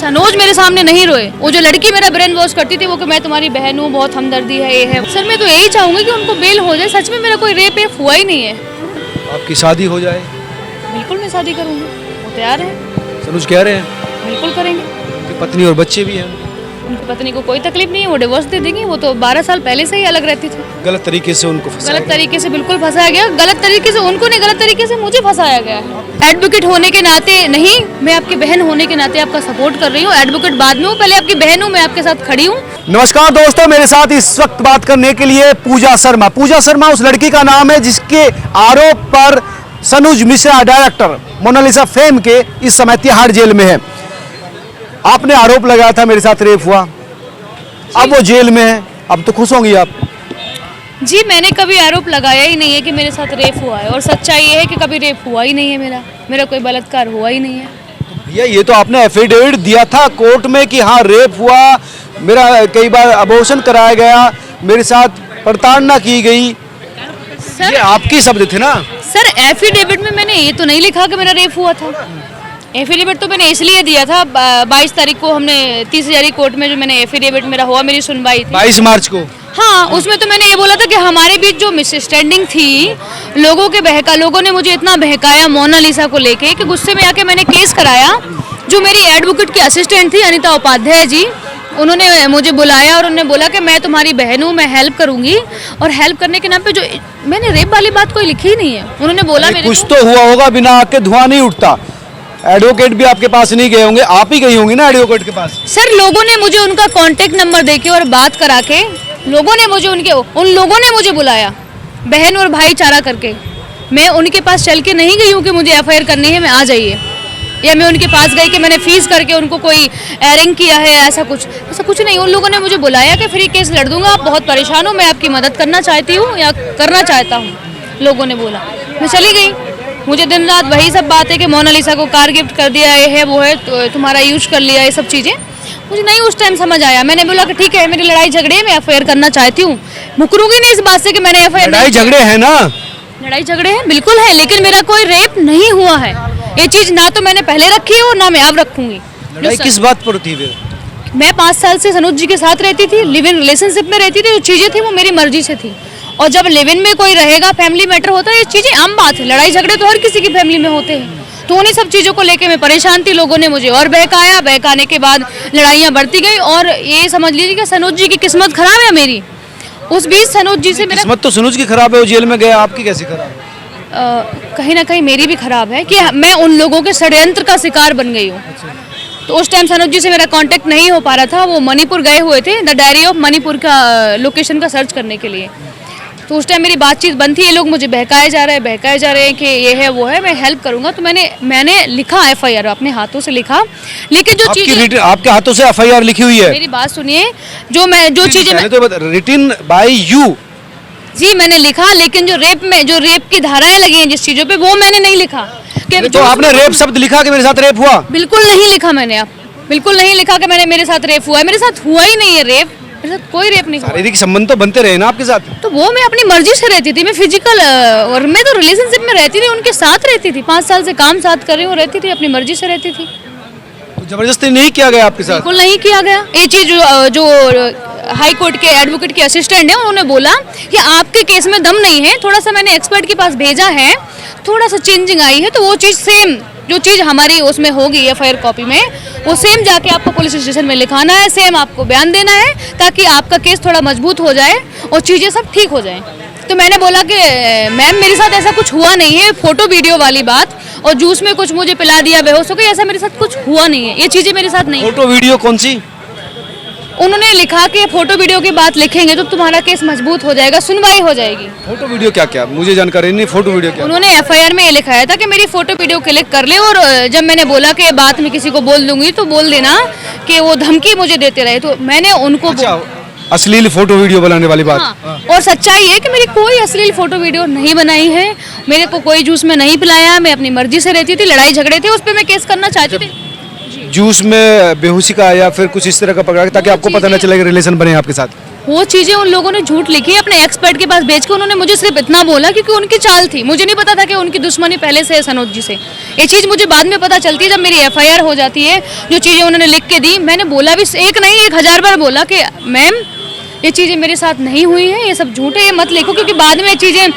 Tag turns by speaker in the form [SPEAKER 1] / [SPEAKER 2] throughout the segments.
[SPEAKER 1] सनोज मेरे सामने नहीं रोए। वो जो लड़की मेरा ब्रेन वॉश करती थी वो कि मैं तुम्हारी बहन हूँ, बहुत हमदर्दी है, ये है। सर मैं तो यही चाहूंगी कि उनको बेल हो जाए। सच में मेरा कोई रेप हुआ ही नहीं है।
[SPEAKER 2] आपकी शादी हो जाए?
[SPEAKER 1] बिल्कुल मैं शादी करूंगी, वो तैयार है।
[SPEAKER 2] सनोज कह रहे हैं
[SPEAKER 1] बिल्कुल करेंगे।
[SPEAKER 2] उनकी पत्नी और बच्चे भी हैं।
[SPEAKER 1] उनकी पत्नी को कोई तकलीफ नहीं है, वो डिवोर्स दे देंगी। वो तो 12 साल पहले से ही अलग रहती थी।
[SPEAKER 2] गलत तरीके से उनको फंसाया
[SPEAKER 1] गलत तरीके से बिल्कुल फंसाया गया। गलत तरीके से उनको नहीं, गलत तरीके से मुझे फंसाया गया है। एडवोकेट होने के नाते नहीं, मैं आपकी बहन होने के नाते आपका सपोर्ट कर रही हूँ। एडवोकेट बाद में हूँ, पहले आपकी बहन हूँ, मैं आपके साथ खड़ी हूँ।
[SPEAKER 2] नमस्कार दोस्तों, मेरे साथ इस वक्त बात करने के लिए पूजा शर्मा। पूजा शर्मा उस लड़की का नाम है जिसके आरोप पर सनोज मिश्रा डायरेक्टर मोनालिसा फेम के इस समय तिहाड़ जेल में है। आपने आरोप लगाया था मेरे साथ रेप हुआ, अब वो जेल में है, अब तो खुश होंगी आप?
[SPEAKER 1] जी मैंने कभी आरोप लगाया ही नहीं है कि मेरे साथ रेप हुआ है, और सच्चाई ये है कि कभी रेप हुआ ही नहीं है। मेरा कोई बलात्कार हुआ ही नहीं है।
[SPEAKER 2] भैया ये तो आपने एफिडेविट दिया था कोर्ट में कि हाँ रेप हुआ, मेरा कई बार अबॉर्शन कराया गया, मेरे साथ प्रताड़ना की गई,
[SPEAKER 1] सर
[SPEAKER 2] ये आपके शब्द थे ना?
[SPEAKER 1] सर एफिडेविट में मैंने ये तो नहीं लिखा कि मेरा रेप हुआ था। एफिडेविट तो मैंने इसलिए दिया था, 22 तारीख को हमने 30 हज़ारी कोर्ट में जो मैंने एफिडेविट मेरा हुआ, मेरी सुनवाई थी
[SPEAKER 2] 22 मार्च को।
[SPEAKER 1] हाँ, उसमें तो मैंने ये बोला था कि हमारे बीच जो मिसअंडरस्टैंडिंग थी, लोगों ने मुझे इतना बहकाया मोनालिसा को लेके कि गुस्से में आके मैंने केस कराया। जो मेरी एडवोकेट की असिस्टेंट थी अनीता उपाध्याय जी, उन्होंने मुझे बुलाया और उन्होंने बोला कि मैं तुम्हारी बहन हूँ, मैं हेल्प करूंगी। और हेल्प करने के नाम पे जो मैंने रेप वाली बात कोई लिखी ही नहीं है। उन्होंने बोला मेरे
[SPEAKER 2] कुछ तो हुआ होगा, बिना आग के धुआं नहीं उठता। एडवोकेट भी आपके पास नहीं गए होंगे, आप ही गई होंगी ना एडवोकेट के पास?
[SPEAKER 1] सर लोगों ने मुझे उनका कांटेक्ट नंबर देके और बात करा के उन लोगों ने मुझे बुलाया बहन और भाईचारा करके। मैं उनके पास चल के नहीं गई हूँ कि मुझे एफआईआर करनी है, मैं आ जाइए, या मैं उनके पास गई कि मैंने फीस करके उनको कोई एयरिंग किया है, ऐसा कुछ नहीं। उन लोगों ने मुझे बुलाया कि फ्री केस लड़ दूंगा, आप बहुत परेशान हो, मैं आपकी मदद करना चाहती हूँ या करना चाहता हूँ। लोगों ने बोला, मैं चली गई। मुझे दिन रात वही सब बात है कि मोनालिसा को कार गिफ्ट कर दिया, ये है वो है, तो तुम्हारा यूज कर लिया, ये सब चीज़ें मुझे नहीं उस टाइम समझ आया। मैंने बोला कि ठीक है मेरी लड़ाई झगड़े, मैं एफआईआर करना चाहती हूँ, मुकरूंगी नहीं इस बात से कि मैंने एफआईआर।
[SPEAKER 2] लड़ाई झगड़े हैं ना?
[SPEAKER 1] लड़ाई झगड़े हैं बिल्कुल है, लेकिन मेरा कोई रेप नहीं हुआ है। ये चीज़ ना तो मैंने पहले रखी है और ना मैं अब रखूंगी।
[SPEAKER 2] लड़ाई किस बात पर थी फिर?
[SPEAKER 1] मैं 5 साल से सनोज जी के साथ रहती थी, लिव इन रिलेशनशिप में रहती थी। जो चीज़ें थी वो मेरी मर्जी से थी, और जब लिव इन में कोई रहेगा, फैमिली मैटर होता है, ये चीज़ें आम बात है। लड़ाई झगड़े तो हर किसी की फैमिली में होते हैं। तो उन्हीं सब चीज़ों को लेके मैं परेशान थी। लोगों ने मुझे और बहकाया, बहकाने के बाद लड़ाइयाँ बढ़ती गई, और ये समझ लीजिए कि सनोज जी की किस्मत खराब है मेरी। उस बीच सनोज जी से मेरा
[SPEAKER 2] किस्मत तो सनोज की खराब है, वो जेल में गया, आपकी कैसी खराब है?
[SPEAKER 1] कहीं ना कहीं मेरी भी खराब है कि मैं उन लोगों के षड्यंत्र का शिकार बन गई हूँ। तो उस टाइम सनोज जी से मेरा कांटेक्ट नहीं हो पा रहा था। वो मणिपुर गए हुए थे, द डायरी ऑफ मणिपुर का लोकेशन का सर्च करने के लिए। तो उस टाइम मेरी बातचीत बंद थी। ये लोग मुझे बहकाए जा रहे हैं कि ये है वो है, मैं हेल्प करूंगा। तो मैंने लिखा एफआईआर, अपने हाथों से लिखा। लेकिन जो चीज़ें
[SPEAKER 2] आपके हाथों से एफआईआर लिखी हुई है?
[SPEAKER 1] मेरी बात सुनिए, जो चीज़ें
[SPEAKER 2] रिटन बाय यू।
[SPEAKER 1] जी मैंने लिखा, लेकिन जो रेप की धाराएं लगी हैं जिस चीज़ों पे, वो मैंने नहीं लिखा।
[SPEAKER 2] तो आपने रेप शब्द लिखा कि मेरे साथ रेप हुआ?
[SPEAKER 1] बिल्कुल नहीं लिखा मैंने। आप बिल्कुल नहीं लिखा कि मेरे साथ रेप हुआ है। मेरे साथ हुआ ही नहीं है रेप, मेरे साथ कोई रेप नहीं हुआ।
[SPEAKER 2] शारीरिक संबंध तो बनते रहे ना आपके साथ?
[SPEAKER 1] तो वो मैं अपनी मर्जी से रहती थी, मैं फिजिकल, और मैं तो रिलेशनशिप में रहती थी, उनके साथ रहती थी। 5 साल से काम साथ कर रही हूँ, रहती थी, अपनी मर्जी से रहती थी।
[SPEAKER 2] तो जबरदस्ती नहीं किया गया आपके साथ?
[SPEAKER 1] बिल्कुल नहीं किया गया। ये चीज़ जो हाई कोर्ट के एडवोकेट के असिस्टेंट हैं, उन्होंने बोला कि आपके केस में दम नहीं है, थोड़ा सा मैंने एक्सपर्ट के पास भेजा है, थोड़ा सा चेंजिंग आई है, तो वो चीज़ सेम जो चीज़ हमारी उसमें होगी एफआईआर कॉपी में, वो सेम जाके आपको पुलिस स्टेशन में लिखाना है, सेम आपको बयान देना है, ताकि आपका केस थोड़ा मजबूत हो जाए और चीज़ें सब ठीक हो जाएं। तो मैंने बोला कि मैम मेरे साथ ऐसा कुछ हुआ नहीं है, फोटो वीडियो वाली बात, और जूस में कुछ मुझे पिला दिया, बेहोश हो गई, ऐसा मेरे साथ कुछ हुआ नहीं है, ये चीज़ें मेरे साथ नहीं।
[SPEAKER 2] फोटो वीडियो कौन सी?
[SPEAKER 1] उन्होंने लिखा कि फोटो वीडियो की बात लिखेंगे तो तुम्हारा केस मजबूत हो जाएगा, सुनवाई हो जाएगी।
[SPEAKER 2] फोटो वीडियो क्या क्या, मुझे जानकारी नहीं। फोटो वीडियो क्या?
[SPEAKER 1] उन्होंने एफआईआर में ये लिखाया था कि मेरी फोटो वीडियो क्लिक कर ले, और जब मैंने बोला कि बात में किसी को बोल दूंगी तो बोल देना कि वो धमकी मुझे देते रहे, तो मैंने उनको
[SPEAKER 2] अश्लील फोटो वीडियो बनाने वाली बात।
[SPEAKER 1] हाँ। और सच्चाई है कि मेरी कोई अश्लील फोटो वीडियो नहीं बनाई है, मेरे को कोई जूस में नहीं पिलाया, मैं अपनी मर्जी से रहती थी। लड़ाई झगड़े थे, उस पर मैं केस करना चाहती थी।
[SPEAKER 2] जूस में बेहोशी का या फिर कुछ इस तरह का पकड़ा ताकि आपको पता न चले कि रिलेशन बने आपके साथ?
[SPEAKER 1] वो चीजें उन लोगों ने झूठ लिखी अपने एक्सपर्ट के पास भेज के। उन्होंने मुझे सिर्फ इतना बोला क्योंकि उनकी चाल थी, मुझे नहीं पता था कि उनकी दुश्मनी पहले से है सनोज जी से। ये चीज़ मुझे बाद में पता चलती है जब मेरी एफआईआर हो जाती है। जो चीज़ें उन्होंने लिख के दी, मैंने बोला भी एक नहीं 1000 बार बोला कि मैम ये चीज़ें मेरे साथ नहीं हुई हैं, ये सब झूठ है, ये मत लिखो क्योंकि बाद में चीज़ें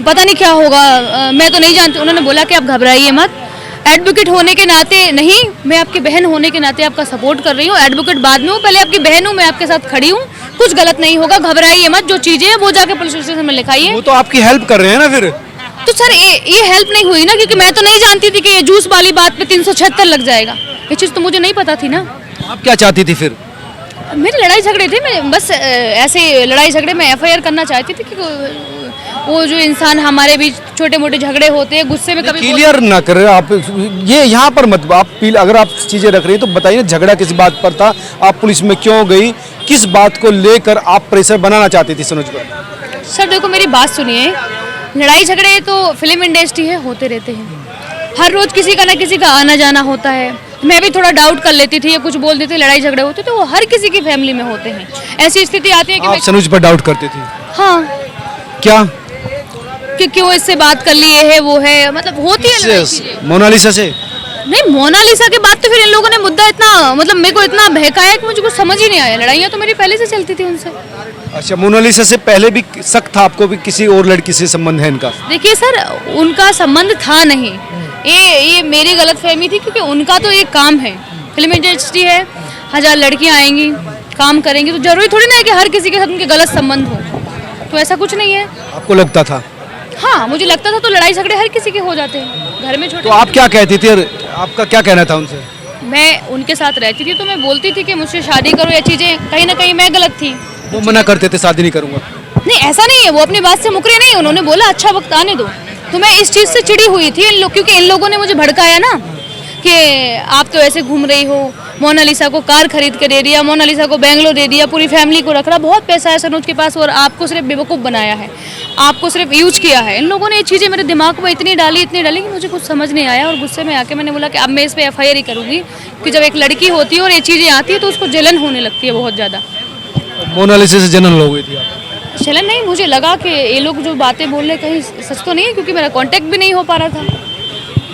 [SPEAKER 1] पता नहीं क्या होगा, मैं तो नहीं जानती। उन्होंने बोला कि आप घबराइए मत, एडवोकेट होने के नाते नहीं, मैं आपकी बहन होने के नाते आपका सपोर्ट कर रही हूँ। एडवोकेट बाद में हूँ, पहले आपकी बहन हूँ, मैं आपके साथ खड़ी हूँ, कुछ गलत नहीं होगा, घबराइए मत, जो चीज़ें हैं वो जाके पुलिस स्टेशन में लिखाइए।
[SPEAKER 2] वो तो आपकी हेल्प कर रहे हैं ना फिर?
[SPEAKER 1] तो सर ये हेल्प नहीं हुई ना, क्योंकि मैं तो नहीं जानती थी कि ये जूस वाली बात पे 376 लग जाएगा। ये चीज़ तो मुझे नहीं पता थी ना।
[SPEAKER 2] आप क्या चाहती थी फिर?
[SPEAKER 1] मेरी लड़ाई झगड़े थे, मैं बस ऐसे लड़ाई झगड़े में एफआईआर करना चाहती थी कि वो जो इंसान हमारे बीच छोटे मोटे झगड़े होते हैं, गुस्से में कभी
[SPEAKER 2] क्लियर ना करें आप ये यहाँ पर मत। आप अगर आप चीजें रख रही हैं तो बताइए झगड़ा किस बात पर था, आप पुलिस में क्यों गई, किस बात को लेकर आप प्रेशर बनाना चाहती थी सनोज पर?
[SPEAKER 1] सर देखो मेरी बात सुनिए, लड़ाई झगड़े तो फिल्म इंडस्ट्री है, होते रहते हैं, हर रोज किसी का ना किसी का आना जाना होता है। मैं भी थोड़ा डाउट कर लेती थी या कुछ बोल देती, लड़ाई झगड़े होते तो वो हर किसी की फैमिली में होते हैं। ऐसी स्थिति आती है कि
[SPEAKER 2] आप सनोज पर डाउट करती थी?
[SPEAKER 1] हाँ।
[SPEAKER 2] क्या
[SPEAKER 1] कि क्यों इससे बात कर लिए है, वो है, मतलब होती है लड़ाई चीजें।
[SPEAKER 2] मोनालिसा से?
[SPEAKER 1] नहीं, मोनालिसा के बाद तो फिर इन लोगों ने मुद्दा इतना मतलब मेरे को इतना बहकाया कि मुझे कुछ समझ ही नहीं आया। लड़ाइयाँ तो मेरी पहले से चलती थी उनसे।
[SPEAKER 2] अच्छा, मोनालिसा से पहले भी शक था आपको भी किसी और लड़की से संबंध है इनका?
[SPEAKER 1] देखिए सर, उनका संबंध था नहीं, ये मेरी गलतफहमी थी, क्योंकि उनका तो एक काम है, फिल्म इंडस्ट्री है, 1000 लड़कियां आएंगी, काम करेंगी, तो जरूरी थोड़ी ना है कि हर किसी के साथ उनके गलत संबंध हो, तो ऐसा कुछ नहीं है।
[SPEAKER 2] आपको लगता था?
[SPEAKER 1] हाँ, मुझे लगता था। तो लड़ाई झगड़े हर किसी के हो जाते हैं घर में, छोटे।
[SPEAKER 2] तो आप क्या कहती थी और आपका क्या कहना था उनसे?
[SPEAKER 1] मैं उनके साथ रहती थी तो मैं बोलती थी कि मुझसे शादी करो, या चीज़ें कहीं ना कहीं मैं गलत थी।
[SPEAKER 2] वो मना करते थे शादी नहीं करूंगा?
[SPEAKER 1] नहीं, ऐसा नहीं है, वो अपनी बात से मुकरे नहीं, उन्होंने बोला अच्छा वक्त आने दो। तो मैं इस चीज़ से चिड़ी हुई थी इन लोग, क्योंकि इन लोगों ने मुझे भड़काया ना कि आप तो ऐसे घूम रही हो, मोनालिसा को कार खरीद के दे दिया, मोनालिसा को बेंगलोर दे दिया, पूरी फैमिली को रख रहा, बहुत पैसा है सनोज के पास और आपको सिर्फ बेवकूफ़ बनाया है, आपको सिर्फ यूज किया है। इन लोगों ने ये चीज़ें मेरे दिमाग में इतनी डाली कि मुझे कुछ समझ नहीं आया, और गुस्से में आके मैंने बोला कि अब मैं इस पर एफआईआर ही करूँगी कि जब एक लड़की होती है और ये चीज़ें आती है तो उसको जलन होने लगती है बहुत ज़्यादा।
[SPEAKER 2] मोनालिसा से जलन हो गई थी आप?
[SPEAKER 1] जलन नहीं, मुझे लगा कि ये लोग जो बातें बोल रहे कहीं सच तो नहीं है, क्योंकि मेरा कांटेक्ट भी नहीं हो पा रहा था।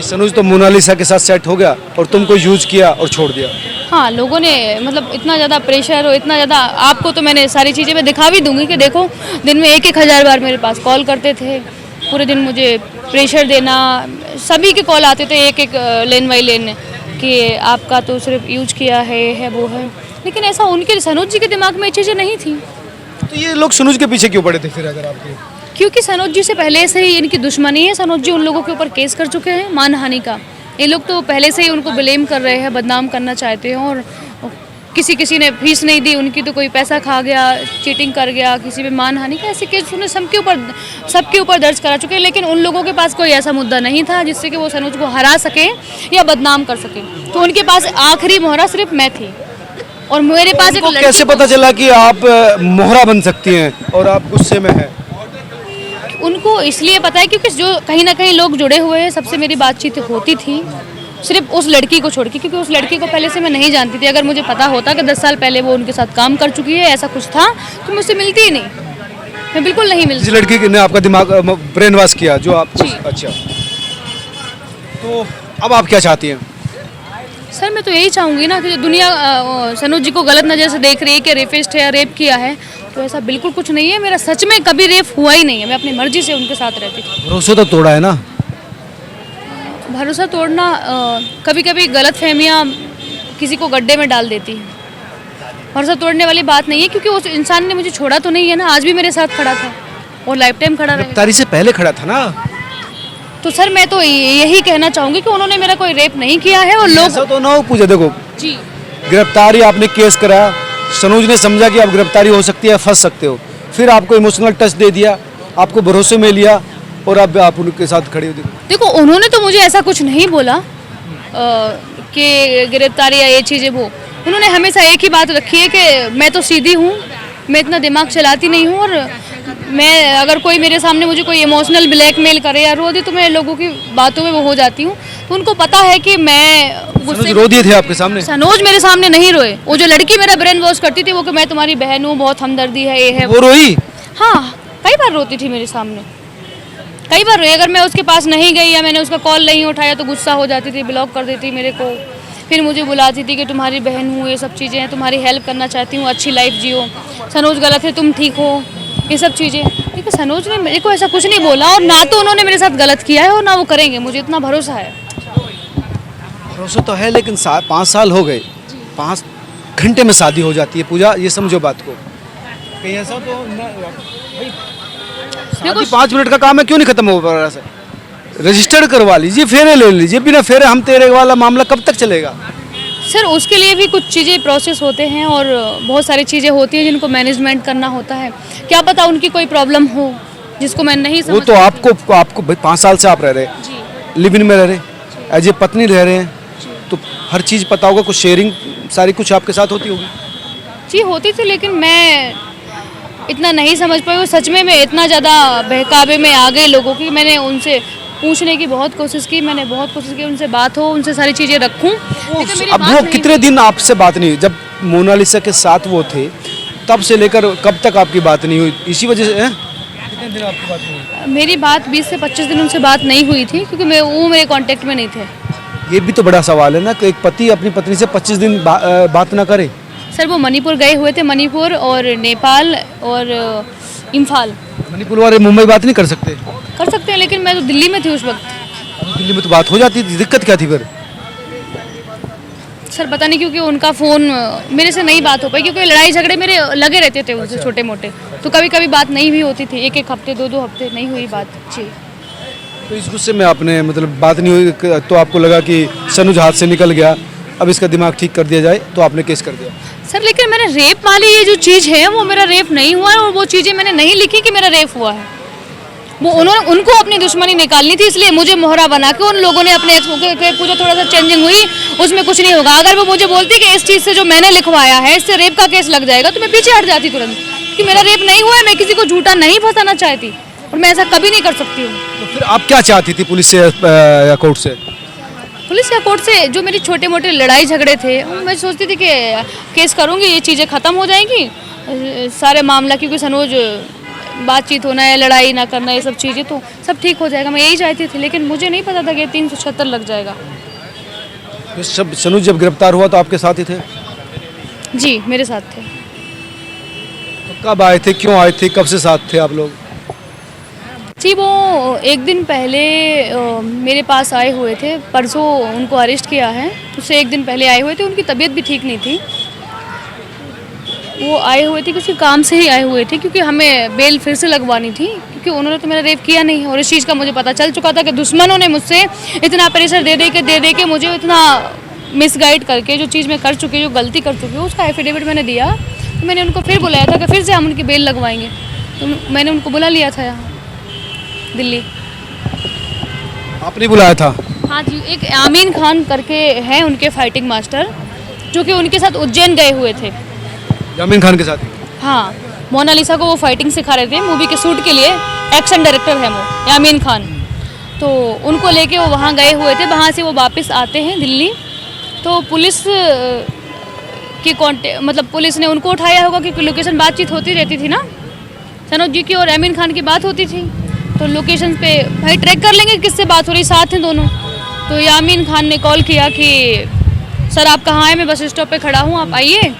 [SPEAKER 2] सनोज तो मोनालिसा के साथ सेट हो गया और तुमको यूज किया और छोड़ दिया?
[SPEAKER 1] हाँ, लोगों ने मतलब इतना ज़्यादा प्रेशर और इतना ज़्यादा, आपको तो मैंने सारी चीज़ें मैं दिखा भी दूंगी कि देखो, दिन में 1000 बार मेरे पास कॉल करते थे, पूरे दिन मुझे प्रेशर देना, सभी के कॉल आते थे एक लेन बाई लेन कि आपका तो सिर्फ यूज किया है वो है। लेकिन ऐसा उनके सनोज जी के दिमाग में ये चीज़ें नहीं थी।
[SPEAKER 2] तो ये लोग सनोज के पीछे क्यों पड़े थे फिर अगर आपके?
[SPEAKER 1] क्योंकि सनोज जी से पहले से ही इनकी दुश्मनी है। सनोज जी उन लोगों के ऊपर केस कर चुके हैं मानहानि का। ये लोग तो पहले से ही उनको ब्लेम कर रहे हैं, बदनाम करना चाहते हैं, और किसी ने फीस नहीं दी उनकी तो कोई पैसा खा गया, चीटिंग कर गया, किसी पे मानहानि का, ऐसे केस उन्हें सबके ऊपर दर्ज करा चुके हैं। लेकिन उन लोगों के पास कोई ऐसा मुद्दा नहीं था जिससे कि वो सनोज को हरा सके या बदनाम कर सके। तो उनके पास आखिरी मोहरा सिर्फ मैं थी, और मेरे पास एक लड़की।
[SPEAKER 2] कैसे पता चला कि आप मोहरा बन सकती हैं और आप गुस्से में हैं?
[SPEAKER 1] उनको इसलिए पता है क्योंकि जो कहीं ना कहीं लोग जुड़े हुए हैं, सबसे मेरी बातचीत होती थी, सिर्फ उस लड़की को छोड़ के, क्योंकि उस लड़की को पहले से मैं नहीं जानती थी। अगर मुझे पता होता कि 10 साल पहले वो उनके साथ काम कर चुकी है, ऐसा कुछ था, तो मुझसे मिलती ही नहीं, मैं बिल्कुल नहीं मिलती।
[SPEAKER 2] जिस लड़की ने आपका दिमाग ब्रेन वॉश किया जो आप? अच्छा, तो अब आप क्या चाहती हैं?
[SPEAKER 1] सर मैं तो यही चाहूँगी ना कि जो दुनिया सनोज जी को गलत नज़र से देख रही है कि रेपिस्ट है या रेप किया है, तो ऐसा बिल्कुल कुछ नहीं है। मेरा सच में कभी रेप हुआ ही नहीं है, मैं अपनी मर्जी से उनके साथ रहती थी।
[SPEAKER 2] भरोसा तो तोड़ा है ना?
[SPEAKER 1] भरोसा तोड़ना कभी कभी गलत फहमियाँ किसी को गड्ढे में डाल देती हैं। भरोसा तोड़ने वाली बात नहीं है, क्योंकि उस इंसान ने मुझे छोड़ा तो नहीं है ना, आज भी मेरे साथ खड़ा था और लाइफ टाइम खड़ा रहेगा।
[SPEAKER 2] गिरफ्तारी से पहले खड़ा था ना?
[SPEAKER 1] तो सर मैं तो यही कहना चाहूँगी कि उन्होंने मेरा कोई रेप नहीं किया है। और लोग
[SPEAKER 2] ऐसा तो ना हो पूछा, देखो
[SPEAKER 1] जी,
[SPEAKER 2] गिरफ्तारी आपने केस कराया, सनोज ने समझा कि आप गिरफ्तारी हो सकती है, फंस सकते हो, फिर आपको इमोशनल टच दे दिया, आपको भरोसे में लिया और अब आप उनके साथ खड़े हो।
[SPEAKER 1] देखो उन्होंने तो मुझे ऐसा कुछ नहीं बोला कि गिरफ्तारी या ये चीज़ें, वो उन्होंने हमेशा एक ही बात रखी है कि मैं तो सीधी हूँ, मैं इतना दिमाग चलाती नहीं हूँ, और मैं अगर कोई मेरे सामने मुझे कोई इमोशनल ब्लैकमेल करे या रो दे तो मैं लोगों की बातों में वो हो जाती हूँ। तो उनको पता है कि मैं
[SPEAKER 2] सनोज रो दिए थे आपके सामने?
[SPEAKER 1] सनोज मेरे सामने नहीं रोए। वो जो लड़की मेरा ब्रेन वॉश करती थी वो कि मैं तुम्हारी बहन हूँ, बहुत हमदर्दी है, ये है।
[SPEAKER 2] वो रोई?
[SPEAKER 1] हाँ, कई बार रोती थी मेरे सामने, कई बार रोई। अगर मैं उसके पास नहीं गई या मैंने उसका कॉल नहीं उठाया तो गुस्सा हो जाती थी, ब्लॉक कर देती मेरे को। फिर मुझे बुलाती थी कि तुम्हारी बहन हूँ, ये सब चीज़ें हैं, तुम्हारी हेल्प करना चाहती हूँ, अच्छी लाइफ जियो, सनोज गलत है, तुम ठीक हो, ये सब चीज़ें। लेकिन सनोज ने मेरे को ऐसा कुछ नहीं बोला और ना तो उन्होंने मेरे साथ गलत किया है और ना वो करेंगे, मुझे इतना भरोसा है।
[SPEAKER 2] भरोसा तो है, लेकिन 5 साल हो गए, 5 घंटे में शादी हो जाती है पूजा, ये समझो बात को। कहीं ऐसा तो भाई शादी 5 मिनट का काम है, क्यों नहीं खत्म हो पा रहा है? रजिस्टर्ड करवा लीजिए, फेरे ले लीजिए, बिना फेरे हम तेरे वाला मामला कब तक चलेगा?
[SPEAKER 1] सर उसके लिए भी कुछ चीज़ें प्रोसेस होते हैं और बहुत सारी चीज़ें होती हैं जिनको मैनेजमेंट करना होता है। क्या पता उनकी कोई प्रॉब्लम हो जिसको मैं नहीं समझ।
[SPEAKER 2] वो तो आपको भाई 5 साल से आप रह रहे, लिव इन में रह रहे, एज ए पत्नी रह रहे हैं, तो हर चीज़ पता होगा, कुछ शेयरिंग सारी कुछ आपके साथ होती होगी।
[SPEAKER 1] जी होती थी, लेकिन मैं इतना नहीं समझ पाई। वो सच में मैं इतना ज़्यादा बहकावे में आ गई लोगों की। मैंने उनसे पूछने की बहुत कोशिश की, मैंने बहुत कोशिश की उनसे बात हो, उनसे सारी चीज़ें रखूं।
[SPEAKER 2] अब वो कितने दिन आपसे बात नहीं हुई? जब मोनालिसा के साथ वो थे तब से लेकर कब तक आपकी बात नहीं हुई? इसी वजह से कितने दिन आपकी बात नहीं हुई?
[SPEAKER 1] मेरी बात 20 से 25 दिन उनसे बात नहीं हुई थी क्योंकि वो मेरे कांटेक्ट में नहीं थे।
[SPEAKER 2] ये भी तो बड़ा सवाल है ना कि एक पति अपनी पत्नी से 25 दिन बात ना करे।
[SPEAKER 1] सर वो मणिपुर गए हुए थे, मणिपुर और नेपाल और इम्फाल।
[SPEAKER 2] मणिपुर वाले मुंबई बात नहीं कर सकते?
[SPEAKER 1] कर सकते हैं, लेकिन मैं तो दिल्ली में थी उस वक्त।
[SPEAKER 2] दिल्ली में तो बात हो जाती थी, दिक्कत क्या थी फिर?
[SPEAKER 1] सर पता नहीं क्योंकि उनका फ़ोन मेरे से नहीं बात हो पाई, क्योंकि लड़ाई झगड़े मेरे लगे रहते थे उनसे छोटे मोटे, तो कभी कभी बात नहीं भी होती थी। 1-1 हफ्ते 2-2 हफ्ते नहीं हुई बात। जी।
[SPEAKER 2] तो इस गुस्से में आपने मतलब बात नहीं हुई तो आपको लगा कि सनुज हाथ से निकल गया, अब इसका दिमाग ठीक कर दिया जाए, तो आपने केस कर दिया?
[SPEAKER 1] सर लेकिन मैंने रेप वाली ये जो चीज़ है वो मेरा रेप नहीं हुआ है और वो चीज़ें मैंने नहीं लिखी कि मेरा रेप हुआ है। वो उनको अपनी दुश्मनी निकालनी थी, इसलिए मुझे मोहरा बना के उन लोगों ने अपने पूजा थोड़ा सा चेंजिंग हुई, उसमें कुछ नहीं होगा। अगर वो मुझे बोलती कि इस चीज़ से जो मैंने लिखवाया है इससे रेप का केस लग जाएगा तो मैं पीछे हट जाती तुरंत, कि मेरा रेप नहीं हुआ है, मैं किसी को झूठा नहीं फंसाना चाहती और मैं ऐसा कभी नहीं कर सकती हूँ।
[SPEAKER 2] तो फिर आप क्या चाहती थी पुलिस से या कोर्ट से?
[SPEAKER 1] पुलिस या कोर्ट से जो मेरी छोटे मोटे लड़ाई झगड़े थे मैं सोचती थी कि केस करूँगी, ये चीज़ें ख़त्म हो जाएंगी सारे मामला, क्योंकि सनोज बातचीत होना है, लड़ाई ना करना, ये सब चीज़ें तो सब ठीक हो जाएगा, मैं यही चाहती थी। लेकिन मुझे नहीं पता था कि 376 लग जाएगा।
[SPEAKER 2] तो सब सनोज जब गिरफ्तार हुआ तो आपके साथ ही थे?
[SPEAKER 1] जी मेरे साथ थे।
[SPEAKER 2] तो कब आए थे, क्यों आए थे, कब से साथ थे आप लोग?
[SPEAKER 1] जी वो 1 दिन पहले मेरे पास आए हुए थे, परसों उनको अरेस्ट किया है, उससे 1 दिन पहले आए हुए थे। उनकी तबीयत भी ठीक नहीं थी, वो आए हुए थे किसी काम से ही आए हुए थे, क्योंकि हमें बेल फिर से लगवानी थी, क्योंकि उन्होंने तो मेरा रेप किया नहीं और इस चीज़ का मुझे पता चल चुका था कि दुश्मनों ने मुझसे इतना प्रेशर दे दे के मुझे इतना मिसगाइड करके जो चीज़ मैं कर चुकी, जो गलती कर चुकी हूँ, उसका एफिडेविट मैंने दिया। तो मैंने उनको फिर बुलाया था कि फिर से हम उनकी बेल लगवाएंगे, तो मैंने उनको बुला लिया था यहाँ दिल्ली।
[SPEAKER 2] आपने बुलाया था?
[SPEAKER 1] हाँ जी, एक आमीन खान करके है उनके फाइटिंग मास्टर, जो कि उनके साथ उज्जैन गए हुए थे।
[SPEAKER 2] आमीन खान के साथ?
[SPEAKER 1] हाँ, मोनालिसा को वो फाइटिंग सिखा रहे थे मूवी के शूट के लिए, एक्शन डायरेक्टर है वो आमीन खान। तो उनको लेके वो वहाँ गए हुए थे, वहाँ से वो वापस आते हैं दिल्ली, तो पुलिस की मतलब पुलिस ने उनको उठाया होगा, क्योंकि लोकेशन बातचीत होती रहती थी ना, सनोज जी की और आमीन खान की बात होती थी, तो लोकेशन पे भाई ट्रैक कर लेंगे किससे बात हो रही, साथ हैं दोनों। तो यामीन खान ने कॉल किया कि सर आप कहाँ हैं, मैं बस स्टॉप पे खड़ा हूँ, आप आइए,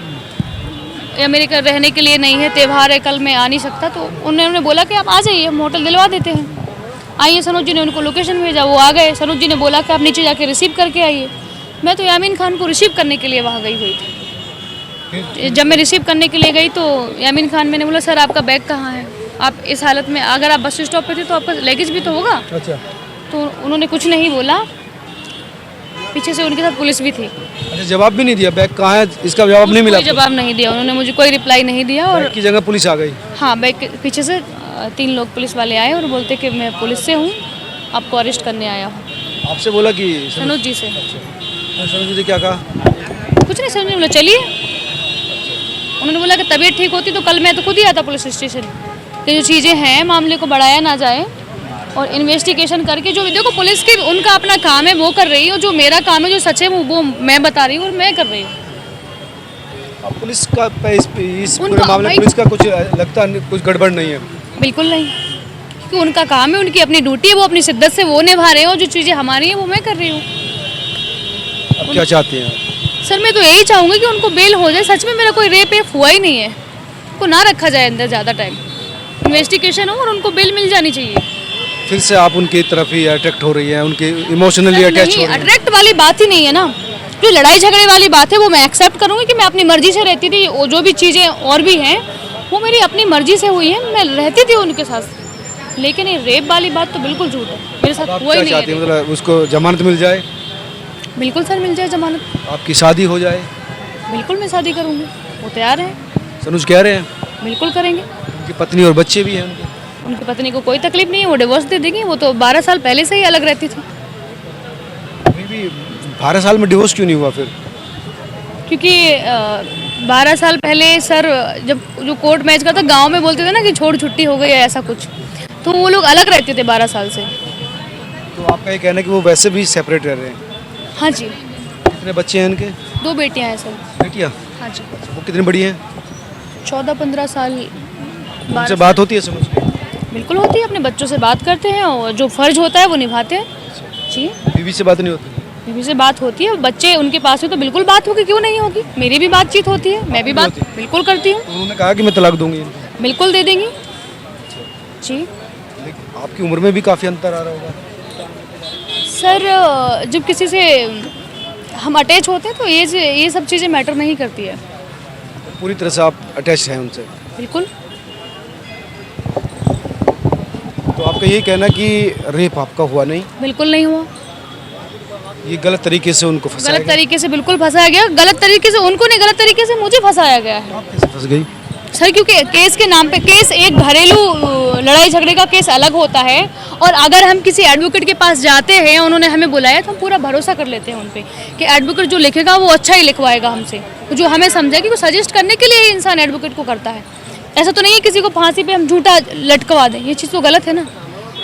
[SPEAKER 1] या मेरे घर रहने के लिए नहीं है, त्यौहार है, कल मैं आ नहीं सकता। तो उन्होंने बोला कि आप आ जाइए, हम होटल दिलवा देते हैं, आइए। सनोज जी ने उनको लोकेशन भेजा, वो आ गए। सनोज जी ने बोला कि आप नीचे जाके रिसीव करके आइए। मैं तो यामीन खान को रिसीव करने के लिए वहाँ गई हुई थी। जब मैं रिसीव करने के लिए गई तो यामीन खान, मैंने बोला सर आपका बैग कहाँ है, आप इस हालत में, अगर आप बस स्टॉप पे थे तो आपका लगेज भी तो होगा।
[SPEAKER 2] अच्छा।
[SPEAKER 1] तो उन्होंने कुछ नहीं बोला, पीछे से उनके साथ पुलिस भी थी।
[SPEAKER 2] अच्छा, जवाब भी नहीं दिया बैग कहाँ है इसका जवाब नहीं मिला?
[SPEAKER 1] कोई जवाब नहीं दिया उन्होंने, मुझे कोई रिप्लाई नहीं दिया। और
[SPEAKER 2] की जगह पुलिस आ गई?
[SPEAKER 1] हाँ, बैग के पीछे से 3 लोग पुलिस वाले आए और बोलते कि मैं पुलिस से हूँ, आपको अरेस्ट करने आया हूँ।
[SPEAKER 2] आपसे बोला कि?
[SPEAKER 1] सनोज जी से।
[SPEAKER 2] सनोज जी ने क्या कहा?
[SPEAKER 1] कुछ नहीं, सनोज जी बोला चलिए। उन्होंने बोला कि तबीयत ठीक होती तो कल मैं तो खुद ही आता पुलिस स्टेशन। कि जो चीज़ें हैं मामले को बढ़ाया ना जाए और इन्वेस्टिगेशन करके जो देखो पुलिस की उनका अपना काम है वो कर रही है, और जो मेरा काम है जो सच है वो मैं बता रही हूँ और मैं कर रही हूँ।
[SPEAKER 2] अब पुलिस का इस पूरे
[SPEAKER 1] उनका
[SPEAKER 2] मामले में
[SPEAKER 1] भाई-
[SPEAKER 2] पुलिस का कुछ लगता नहीं, कुछ गड़बड़ नहीं है।
[SPEAKER 1] बिल्कुल नहीं, क्योंकि उनका काम है, उनकी अपनी ड्यूटी है, वो अपनी शिद्दत से वो निभा रहे हैं, और जो चीज़ें हमारी हैं वो मैं कर रही हूँ।
[SPEAKER 2] अब क्या चाहती हैं?
[SPEAKER 1] सर मैं तो यही चाहूँगी कि उनको बेल हो जाए, सच में मेरा कोई रेप एप हुआ ही नहीं है, उनको ना रखा जाए अंदर ज़्यादा टाइम, इन्वेस्टिगेशन हो और उनको बेल मिल जानी चाहिए।
[SPEAKER 2] फिर से आप उनकी तरफ ही अट्रैक्ट हो रही हैं, उनके इमोशनली अटैच हो
[SPEAKER 1] नहीं,
[SPEAKER 2] रही हैं।
[SPEAKER 1] अट्रैक्ट वाली बात ही नहीं है ना, जो लड़ाई झगड़े वाली बात है वो मैं एक्सेप्ट करूँगी कि मैं अपनी मर्जी से रहती थी, वो जो भी चीज़ें और भी हैं वो मेरी अपनी मर्जी से हुई है, मैं रहती थी उनके साथ। लेकिन ये रेप वाली बात तो बिल्कुल झूठ है, मेरे साथ
[SPEAKER 2] आप
[SPEAKER 1] हुआ
[SPEAKER 2] क्या
[SPEAKER 1] ही
[SPEAKER 2] चाहती
[SPEAKER 1] नहीं
[SPEAKER 2] हैं?
[SPEAKER 1] है।
[SPEAKER 2] मतलब उसको जमानत मिल जाए,
[SPEAKER 1] बिल्कुल सर मिल जाए जमानत,
[SPEAKER 2] आपकी शादी हो जाए।
[SPEAKER 1] बिल्कुल मैं शादी करूँगी, वो तैयार हैं,
[SPEAKER 2] सनुज कह रहे हैं,
[SPEAKER 1] बिल्कुल करेंगे।
[SPEAKER 2] उनकी पत्नी और बच्चे भी हैं उनके।
[SPEAKER 1] उनकी पत्नी को कोई तकलीफ नहीं है, वो डिवोर्स दे देंगी, वो तो 12 साल पहले से ही अलग रहती थी।
[SPEAKER 2] अभी भी 12 साल में डिवोर्स क्यों नहीं हुआ फिर?
[SPEAKER 1] क्योंकि 12 साल पहले सर जब जो कोर्ट मैच का था गांव में बोलते थे ना कि छोड़ छुट्टी हो गई है ऐसा कुछ, तो वो लोग अलग रहते थे 12 साल से।
[SPEAKER 2] तो आपका ये कहना है कि वो वैसे भी सेपरेट रह रहे हैं।
[SPEAKER 1] हाँ जी,
[SPEAKER 2] कितने बच्चे हैं इनके?
[SPEAKER 1] 2 बेटियां हैं सर।
[SPEAKER 2] बेटियाँ?
[SPEAKER 1] हाँ जी,
[SPEAKER 2] वो कितनी बड़ी हैं?
[SPEAKER 1] 14-15 साल।
[SPEAKER 2] उनसे
[SPEAKER 1] 12
[SPEAKER 2] बात होती है सनुज की?
[SPEAKER 1] बिल्कुल होती है, अपने बच्चों से बात करते हैं और जो फर्ज होता है वो निभाते हैं। जी,
[SPEAKER 2] बीवी से बात नहीं होती?
[SPEAKER 1] बीवी से बात होती है, बच्चे उनके पास है तो बिल्कुल बात होगी, क्यों नहीं होगी। मेरी भी बातचीत होती है, मैं भी बात बिल्कुल करती हूँ,
[SPEAKER 2] उन्होंने कहा कि मैं तलाक दूंगी इनको।
[SPEAKER 1] बिल्कुल दे देंगी। जी
[SPEAKER 2] लेकिन आपकी उम्र में भी काफ़ी अंतर आ रहा होगा।
[SPEAKER 1] सर, जब किसी से हम अटैच होते हैं तो ये सब चीज़ें मैटर नहीं करती है।
[SPEAKER 2] पूरी तरह से आप अटैच हैं उनसे।
[SPEAKER 1] बिल्कुल।
[SPEAKER 2] तो आपका यही कहना कि रेप आपका हुआ नहीं,
[SPEAKER 1] बिल्कुल नहीं हुआ,
[SPEAKER 2] ये गलत तरीके से उनको फंसाया
[SPEAKER 1] गलत
[SPEAKER 2] गया।
[SPEAKER 1] तरीके से बिल्कुल फंसाया गया, गलत तरीके से उनको नहीं, गलत तरीके से मुझे फंसाया गया है।
[SPEAKER 2] आप कैसे फंस गई?
[SPEAKER 1] सर क्योंकि केस के नाम पे, केस एक घरेलू लड़ाई झगड़े का केस अलग होता है, और अगर हम किसी एडवोकेट के पास जाते हैं, उन्होंने हमें बुलाया तो हम पूरा भरोसा कर लेते हैं उन पे कि एडवोकेट जो लिखेगा वो अच्छा ही लिखवाएगा हमसे, जो हमें समझेगी, वो सजेस्ट करने के लिए ही इंसान एडवोकेट को करता है। ऐसा तो नहीं है किसी को फांसी पे हम झूठा लटकवा दें, ये चीज़ तो गलत है ना।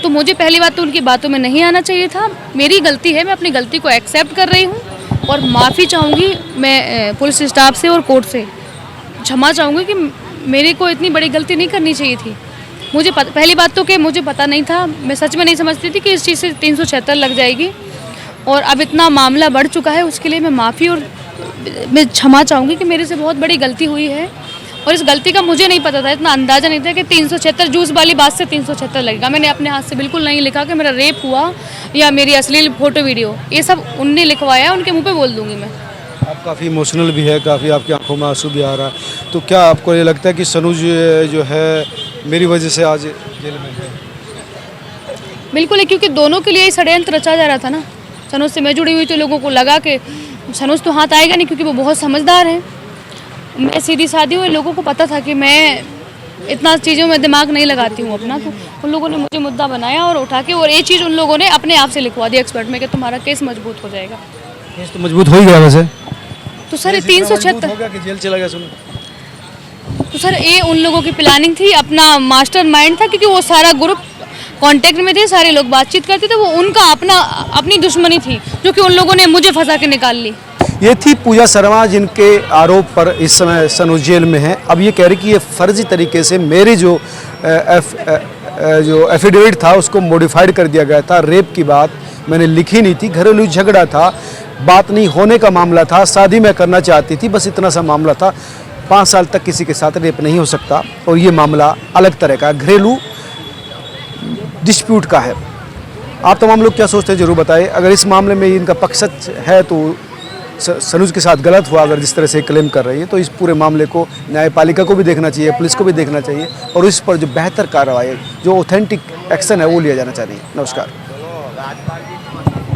[SPEAKER 1] तो मुझे पहली बात तो उनकी बातों में नहीं आना चाहिए था, मेरी गलती है, मैं अपनी गलती को एक्सेप्ट कर रही हूँ और माफ़ी चाहूँगी मैं पुलिस स्टाफ से और कोर्ट से, क्षमा चाहूँगी कि मेरे को इतनी बड़ी गलती नहीं करनी चाहिए थी। मुझे पहली बात तो कि मुझे पता नहीं था, मैं सच में नहीं समझती थी कि इस चीज़ से 376 लग जाएगी, और अब इतना मामला बढ़ चुका है, उसके लिए मैं माफ़ी और मैं क्षमा चाहूँगी कि मेरे से बहुत बड़ी गलती हुई है, और इस गलती का मुझे नहीं पता था, इतना अंदाज़ा नहीं था कि 376 जूस वाली बात से 376 लगेगा। मैंने अपने हाथ से बिल्कुल नहीं लिखा कि मेरा रेप हुआ या मेरी अश्लील फोटो वीडियो, ये सब उनने लिखवाया, उनके मुँह पे बोल दूँगी मैं।
[SPEAKER 2] आप काफ़ी इमोशनल भी है, काफ़ी आपकी आंखों में आंसू भी आ रहा है, तो क्या आपको ये लगता है कि सनुज जो है मेरी वजह से आज जेल में है?
[SPEAKER 1] बिल्कुल है, क्योंकि दोनों के लिए ही षड्यंत्र रचा जा रहा था ना। सनोज से मैं जुड़ी हुई, तो लोगों को लगा कि सनोज तो हाथ आएगा नहीं क्योंकि वो बहुत समझदार है। मैं सीधी सादी हूँ, लोगों को पता था कि मैं इतना चीज़ों में दिमाग नहीं लगाती हूँ अपना, तो उन लोगों ने मुझे मुद्दा बनाया और उठा के, और ये चीज़ उन लोगों ने अपने आप से लिखवा दी एक्सपर्ट में कि तुम्हारा केस मजबूत हो जाएगा।
[SPEAKER 2] केस तो मजबूत हो ही गया वैसे।
[SPEAKER 1] तो सर ये
[SPEAKER 2] केस इतना मजबूत
[SPEAKER 1] 376,
[SPEAKER 2] हो गया कि जेल चला गया सनुज।
[SPEAKER 1] तो सर ये उन लोगों की प्लानिंग थी, अपना मास्टरमाइंड था, क्योंकि वो सारा ग्रुप कांटेक्ट में थे, सारे लोग बातचीत करते थे, वो उनका अपनी दुश्मनी थी जो कि उन लोगों ने मुझे फंसा के निकाल ली।
[SPEAKER 2] ये थी पूजा शर्मा, जिनके आरोप पर इस समय सनुज जेल में है। अब ये कह रही कि ये फर्जी तरीके से मेरी जो एफिडेविट था उसको मॉडिफाइड कर दिया गया था। रेप की बात मैंने लिखी नहीं थी, घरेलू झगड़ा था, बात नहीं होने का मामला था, शादी मैं करना चाहती थी, बस इतना सा मामला था। 5 साल तक किसी के साथ रेप नहीं हो सकता, और ये मामला अलग तरह का घरेलू डिस्प्यूट का है। आप तमाम लोग क्या सोचते हैं जरूर बताएं। अगर इस मामले में इनका पक्ष सच है तो सनुज के साथ गलत हुआ, अगर जिस तरह से क्लेम कर रही है, तो इस पूरे मामले को न्यायपालिका को भी देखना चाहिए, पुलिस को भी देखना चाहिए, और इस पर जो बेहतर कार्रवाई, जो ऑथेंटिक एक्शन है वो लिया जाना चाहिए। नमस्कार।